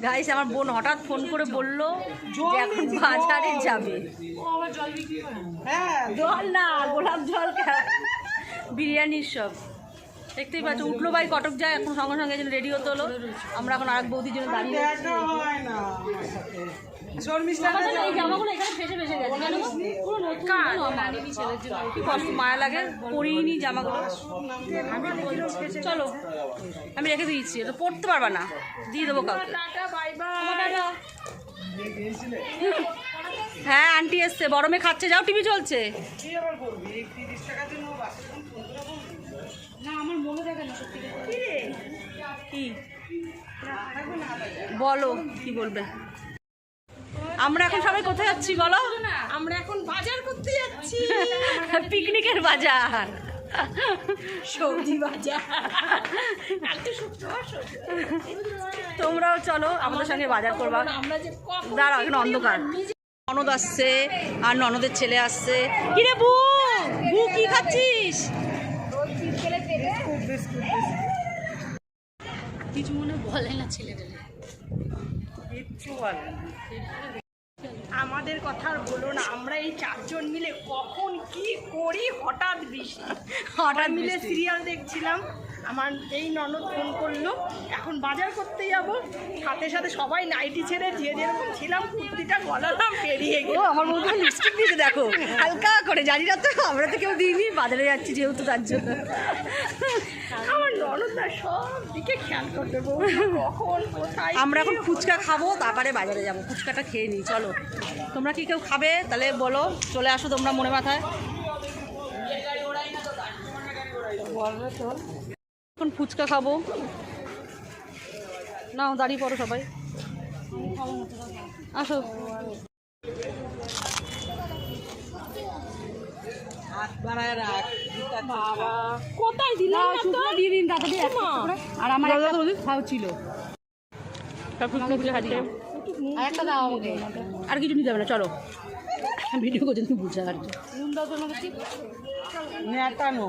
Guys আমার বোন হঠাৎ ফোন করে বললো যে এখন বাজারে যাবে। জল না, গোলাপ জল, বিরিয়ানির সব দেখতেই পাচ্ছ। উঠলো ভাই কটক যায়, এখন সঙ্গে সঙ্গে রেডি হতে হলো। আমরা এখন আরেক বৌদির জন্য দাঁড়িয়ে আছি। মায়া লাগে, পরিনি জামাগুলো। চলো আমি রেখে দিয়েছি, তো পড়তে পারবা না, দিয়ে দেবো কাউকে। হ্যাঁ আন্টি এসছে, বড় মেয়ে খাচ্ছে, যাও টিভি চলছে। কি বলো, কি বলবে? আমরা এখন সবাই কোথায় যাচ্ছি বলো? আমরা এখন বাজার করতে যাচ্ছি, পিকনিকের বাজার, সবজি বাজার। তোমরাও চলো আমাদের সঙ্গে বাজার করবা। দাঁড়াও, এখন অন্ধকার। ননদ আসছে আর ননদের ছেলে আসছে। কিরে বু, বু কি খাচ্ছিস? কিছু মনে বলে না ছেলেটা, কিচ্ছু বলে না। আমাদের কথা আর বলো না, আমরা এই চারজন মিলে কখন কি করি, হঠাৎ মিলে সিরিয়াল দেখছিলাম। আমার এই ননদ ফোন করলো, এখন বাজার করতে যাব। সাথে সাথে সবাই নাইটি ছেড়ে যে যেরকম ছিলাম কুর্তিটা গলালাম, বেরিয়ে গেল। আমার মধ্যে লিপস্টিক দিতে দেখো হালকা করে, জানি না তো, আমরা তো কেউ দিইনি, বাজারে যাচ্ছি যেহেতু তার জন্য। আমার ননদটা সব দিকে খেয়াল করতে, কখন কোথায়। আমরা এখন ফুচকা খাবো, তারপরে বাজারে যাবো। ফুচকাটা খেয়ে নিই চলো। তোমরা কি কেউ খাবে তাহলে বলো, চলে আসো তোমরা মনে মাথায়। এখন ফুচকা খাবো, নাও দাঁড়িয়ে পড়ো সবাই, আসো। কোথায় দিলাম দিয়ে দিন তাড়াতাড়ি, আর আমার খাও ছিল একটা দাও আমাকে। আর কিছু নিতে হবে না, চলো ভিডিও করছেন তুমি বুঝা। আর নেটানো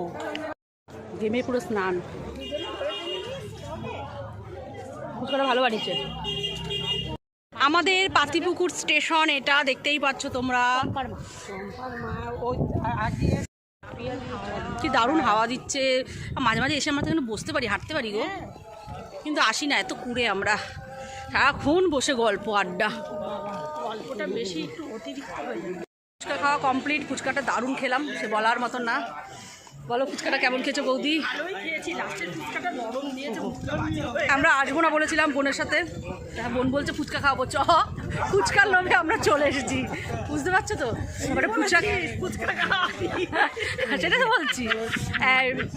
গেমে পুরো স্নান, ফুচকাটা ভালো বানিয়েছে। আমাদের পাতিপুকুর স্টেশন এটা, দেখতেই পাচ্ছ তোমরা। কি দারুণ হাওয়া দিচ্ছে, মাঝে মাঝে এসে আমরা তো এখানে বসতে পারি, হাঁটতে পারি গো, কিন্তু আসি না, এত কুড়ে আমরা সারাক্ষণ বসে গল্প আড্ডা। গল্পটা বেশি একটু অতিরিক্ত হয়ে যায়। ফুচকা খাওয়া কমপ্লিট, ফুচকাটা দারুণ খেলাম, সে বলার মতন না। বলো ফুচকাটা কেমন খেয়েছো বৌদি? ভালোই খেয়েছি, লাস্টের ফুচকাটা নরম দিয়েছে। আমরা আসবো না বলেছিলাম বোনের সাথে, বোন বলছে ফুচকা খাওয়াবো, চ ফুচকার লোভে আমরা চলে এসেছি, বুঝতে পারছো তো। মানে ফুচকা সেটা তো বলছি,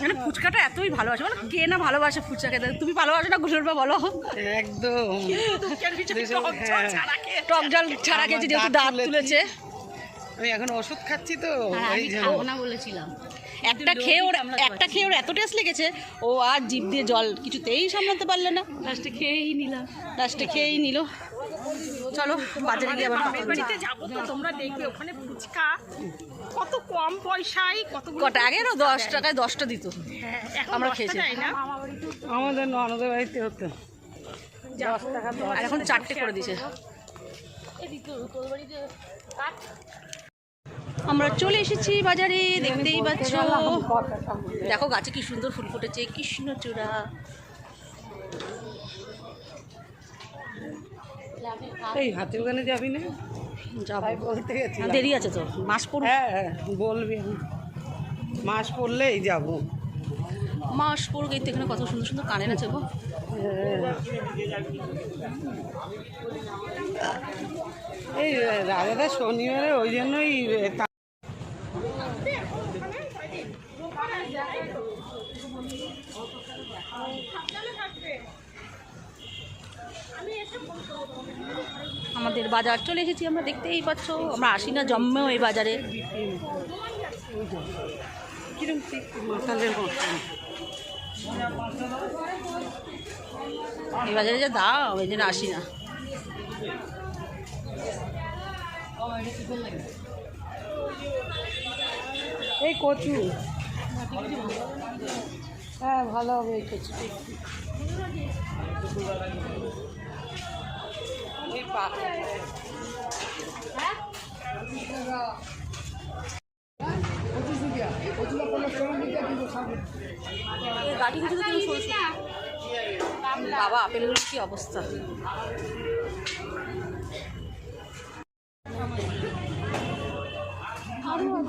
মানে ফুচকাটা এতই ভালোবাসে, মানে কে না ভালোবাসে ফুচকা খেতে। তুমি ভালোবাসো না গুজরবা বলো? একদম টক জল ছাড়া খেয়েছি, যেহেতু দাঁত তুলেছে। আমি এখন ওষুধ খাচ্ছি তো, বলেছিলাম একটা খেয়ে ওর এত টেস্ট লেগেছে, ও আর জিভ দিয়ে জল কিছুতেই সামলাতে পারলো না, লাস্টে খেয়েই নিল। চলো বাজারে গিয়ে আবার বাড়িতে যাবো তো, তোমরা দেখবে ওখানে ফুচকা কত কম পয়সায়, কত কটা আগে 10 টাকায় 10টা দিত, আমরা খেয়েছি। আমাদের ননদের বাড়িতে হতো 10 টাকা, আর এখন 4টে করে দিয়েছে। আমরা চলে এসেছি বাজারে, দেখতেই পাচ্ছ। দেখো গাছে কি সুন্দর ফুল ফুটেছে, কৃষ্ণচূড়া। এই হাতের ওখানে যাবি না? যাবো, বলতে গেছি দেরি আছে তো, মাস পড়ুক। হ্যাঁ বলবি, মাস পড়লেই যাবো। মাস পড়ুক, এই তো এখানে কত সুন্দর সুন্দর কানের আছে গো। এই রাজাদা শনিবারে ওই জন্যই আমাদের বাজার চলে এসেছি আমরা, দেখতেই পাচ্ছ। আমরা আসি না জন্মেও এই বাজারে। কিরম মাথালের মতন এই বাজারে যা দাম, এই জন্য আসি না। এই কচু, হ্যাঁ ভালো হবে এই কচু। গাড়ি কিছু বাবা আপেলগুলোর কি অবস্থা।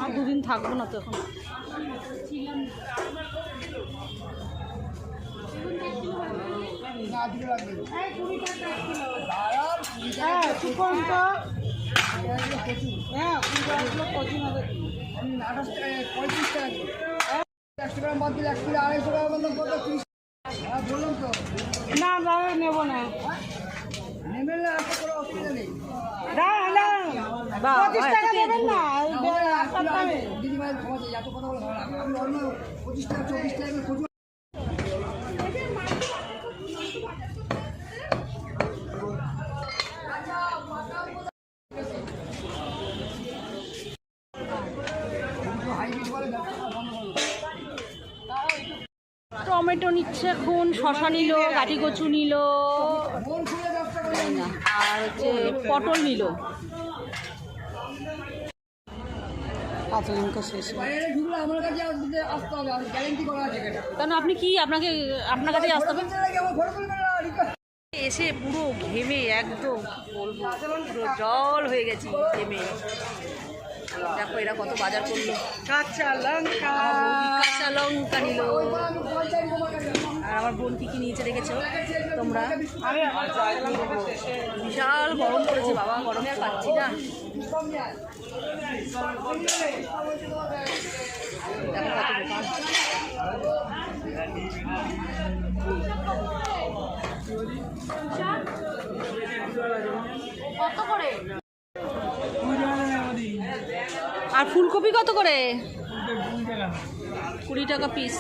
আর দুদিন থাকবো না তো এখন। না দাদা নেবো না, নেবেন না কোনো অসুবিধা নেই। দাদা 25 টাকা দেবেন না, দিদিভাই ক্ষমা চাই, এত কথা বলে ভালো লাগে। আমি অন্য 25 টাকা 24 টাকা কচু টমেটো নিচ্ছে এখন, শশা নিল, গাটি কচু নিল, আর হচ্ছে পটল নিল। কাঁচা লঙ্কা শেষ। আমার কাছে আসতে হবে, গ্যারেন্টি করা আছে। কেন আপনি কি আপনার কাছে আসতে হবে? এসে পুরো ঘেমে একদম বলবো পুরো জল হয়ে গেছি ঘেমে। দেখো এরা কত বাজার করলো। কাঁচা লঙ্কা নিল। আর আমার বোন কি কি নিয়েছে দেখেছো তোমরা? বিশাল গরম পড়েছে বাবা, গরমে আর পাচ্ছি না। দেখো কত দোকান। কত করে? আর ফুলকপি কত করে? 20 টাকা পিস।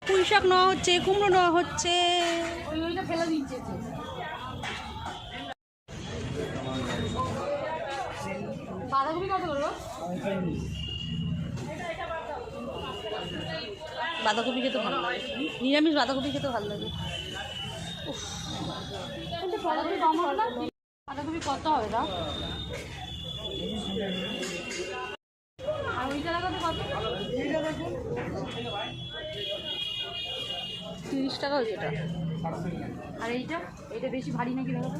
পুঁই শাক নেওয়া হচ্ছে, কুমড়ো নেওয়া হচ্ছে। ফেলে দিচ্ছে। বাঁধাকপি কত করে? বাঁধাকপি খেতে ভালো লাগে, নিরামিষ বাঁধাকপি খেতে ভালো লাগে। বাঁধাকপি কত হবে না? আর ওইটা লাগাতে কত? 30 টাকা হয়েছে এটা। আর এইটা বেশি ভারী নাকি লাগাতে?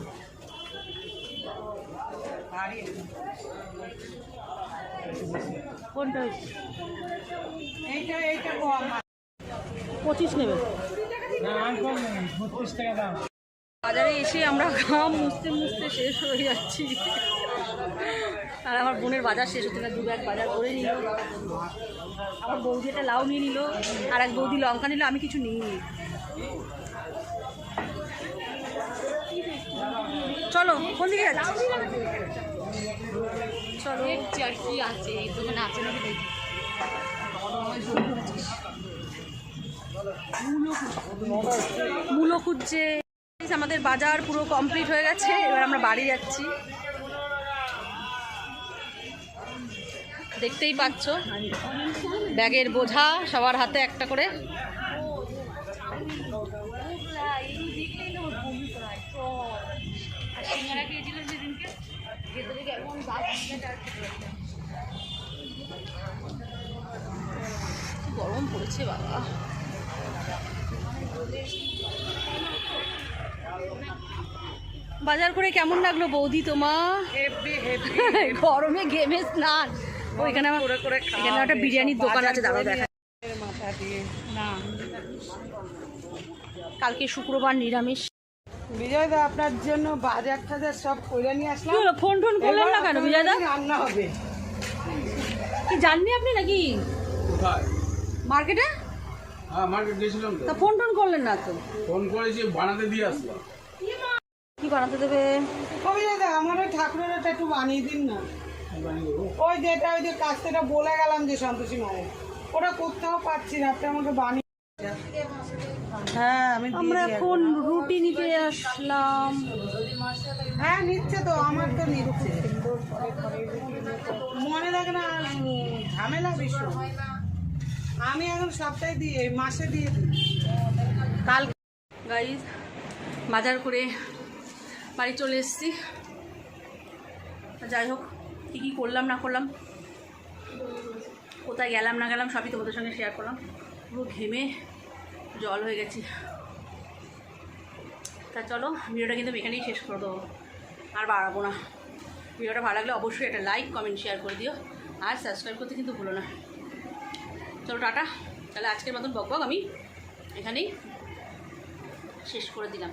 কোনটা হয়েছে? 25 নেবে। বাজারে এসে আমরা ঘাম মুছতে মুছতে শেষ হয়ে যাচ্ছি। আর আমার বোনের বাজার শেষ হতে না, 2 ব্যাগ বাজার করে নিল। আমার বৌদি একটা লাউ নিয়ে নিল, আর এক বৌদি লঙ্কা নিল, আমি কিছু নিইনি। চলো কোন দিকে যাচ্ছি? চলো আর কি আছে দোকানে আছে নাকি দেখি। মূলো খুঁজছে। আমাদের বাজার পুরো কমপ্লিট হয়ে গেছে, এবার আমরা বাড়ি যাচ্ছি। দেখতেই পাচ্ছ ব্যাগের বোঝা সবার হাতে একটা করে। গরম পড়েছে বাবা। বাজার করে কেমন লাগলো বৌদি তোমার? গরমে ঘেমে স্নান। ওইখানে এখানে একটা বিরিয়ানির দোকান আছে, দাঁড়াও দেখা। কালকে শুক্রবার নিরামিষ। বিজয় দা আপনার জন্য বাজার টাজার সব করে নিয়ে আসলাম। ফোন করলেন না কেন বিজয় দা? রান্না হবে কি জাননি আপনি নাকি? মার্কেটে? হ্যাঁ মার্কেট গেছিলাম তো। তা ফোন করলেন না তো? ফোন করেছি, বানাতে দিয়ে আসলাম। কি বানাতে দেবে? বিজয় দা আমার ওই ঠাকুরের একটু বানিয়ে দিন না। ওই যে কাজটা বলে গেলাম যে সন্তোষী মায়ের, ওটা করতেও পারছি না, আপনি আমাকে বানিয়ে। হ্যাঁ আমরা এখন রুটি নিতে আসলাম। হ্যাঁ নিচ্ছে তো, আমার তো নিচ্ছে। মনে থাকে না ঝামেলা ভীষণ। আমি এখন সপ্তাহে দিয়ে মাসে দিয়ে দিই। কাল গাইজ বাজার করে বাড়ি চলে এসেছি। যাই হোক, কী কী করলাম না করলাম, কোথায় গেলাম না গেলাম সবই তোমাদের সঙ্গে শেয়ার করলাম। পুরো ঘেমে জল হয়ে গেছি। তা চলো, ভিডিওটা কিন্তু এখানেই শেষ করে দেবো, আর বাড়াবো না। ভিডিওটা ভালো লাগলে অবশ্যই একটা লাইক কমেন্ট শেয়ার করে দিও, আর সাবস্ক্রাইব করতে কিন্তু ভুলো না। চলো টাটা। তাহলে আজকের মতন বকবক আমি এখানেই শেষ করে দিলাম।